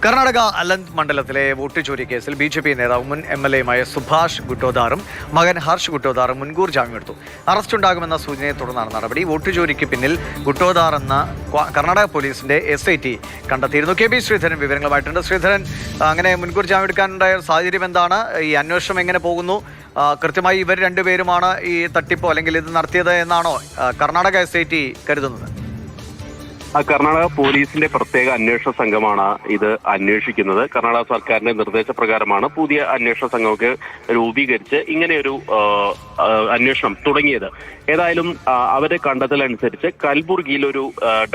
കർണാടക അലന്ത് മണ്ഡലത്തിലെ വോട്ട് ചോരി കേസിൽ ബി.ജെ.പി. നേതാവും മുൻ എം.എൽ.എയുമായ സുഭാഷ് ഗുട്ടോദാറും മകൻ ഹർഷ് ഗുട്ടോദാറും മുൻകൂർ ജാമ്യമെടുത്തു. അറസ്റ്റുണ്ടാകുമെന്ന സൂചനയെ തുടർന്നാണ് നടപടി. വോട്ട് ചോരിക്ക് പിന്നിൽ ഗുട്ടോദാർ എന്ന കർണാടക പോലീസിന്റെ SIT കണ്ടെത്തിയിരുന്നു. കെ ബി ശ്രീധരൻ വിവരങ്ങളുമായിട്ടുണ്ട്. ശ്രീധരൻ, അങ്ങനെ മുൻകൂർ ജാമ്യം എടുക്കാനുണ്ടായ സാഹചര്യം എന്താണ്? ഈ അന്വേഷണം എങ്ങനെ പോകുന്നു? കൃത്യമായി ഇവർ രണ്ടുപേരുമാണ് ഈ തട്ടിപ്പോ അല്ലെങ്കിൽ ഇത് നടത്തിയത് എന്നാണോ കർണാടക SIT കരുതുന്നത്? കർണാടക പോലീസിന്റെ പ്രത്യേക അന്വേഷണ സംഘമാണ് ഇത് അന്വേഷിക്കുന്നത്. കർണാടക സർക്കാരിന്റെ നിർദ്ദേശപ്രകാരമാണ് പുതിയ അന്വേഷണ സംഘമൊക്കെ രൂപീകരിച്ച് ഇങ്ങനെയൊരു അന്വേഷണം തുടങ്ങിയത്. ഏതായാലും അവരെ കണ്ടെത്തലനുസരിച്ച് കൽബുർഗിയിൽ ഒരു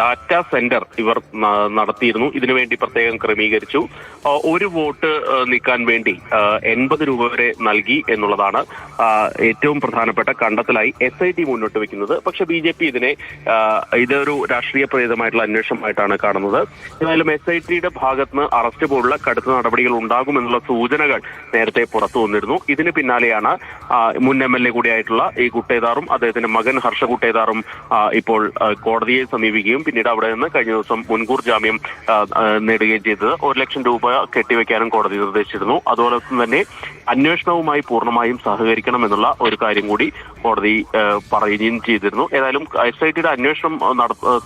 ഡാറ്റാ സെന്റർ ഇവർ നടത്തിയിരുന്നു. ഇതിനുവേണ്ടി പ്രത്യേകം ക്രമീകരിച്ചു. ഒരു വോട്ട് നീക്കാൻ വേണ്ടി 80 രൂപ വരെ നൽകി എന്നുള്ളതാണ് ഏറ്റവും പ്രധാനപ്പെട്ട കണ്ടെത്തലായി SIT മുന്നോട്ട് വെക്കുന്നത്. പക്ഷെ BJP ഇതൊരു രാഷ്ട്രീയ പ്രേരിതമായിട്ടുള്ള അന്വേഷണമായിട്ടാണ് കാണുന്നത്. ഏതായാലും SITയുടെ ഭാഗത്തുനിന്ന് അറസ്റ്റ് പോലുള്ള കടുത്ത നടപടികൾ ഉണ്ടാകുമെന്നുള്ള സൂചനകൾ നേരത്തെ പുറത്തു വന്നിരുന്നു. ഇതിന് പിന്നാലെയാണ് മുൻ MLA കൂടിയായിട്ടുള്ള ഈ ഗുട്ടേദാറും അദ്ദേഹത്തിന്റെ മകൻ ഹർഷ ഗുട്ടേദാറും ഇപ്പോൾ കോടതിയെ സമീപിക്കുകയും പിന്നീട് അവിടെ നിന്ന് കഴിഞ്ഞ ദിവസം മുൻകൂർ ജാമ്യം നേടുകയും ചെയ്തത്. 1 ലക്ഷം രൂപ കെട്ടിവെക്കാനും കോടതി നിർദ്ദേശിച്ചിരുന്നു. അതോടൊപ്പം തന്നെ അന്വേഷണവുമായി പൂർണ്ണമായും സഹകരിക്കണമെന്നുള്ള ഒരു കാര്യം കൂടി കോടതി പറയുകയും ചെയ്തിരുന്നു. ഏതായാലും SITയുടെ അന്വേഷണം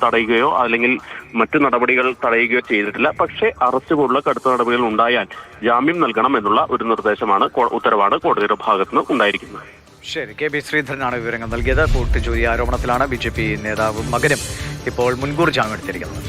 തടയുകയോ അല്ലെങ്കിൽ മറ്റു നടപടികൾ തടയുകയോ ചെയ്തിട്ടില്ല. പക്ഷേ അറസ്റ്റ് പോലുള്ള കടുത്ത നടപടികൾ ഉണ്ടായാൽ ജാമ്യം നൽകണം എന്നുള്ള ഒരു ഉത്തരവാണ് കോടതിയുടെ ഭാഗത്തുനിന്ന് ഉണ്ടായിരിക്കുന്നത്. ശരി, കെ ബി ശ്രീധരനാണ് വിവരങ്ങൾ നൽകിയത്. വോട്ട് ചോരി ആരോപണത്തിലാണ് BJP നേതാവും മകനും ഇപ്പോൾ മുൻകൂർ ജാമ്യം എടുത്തിരിക്കുന്നത്.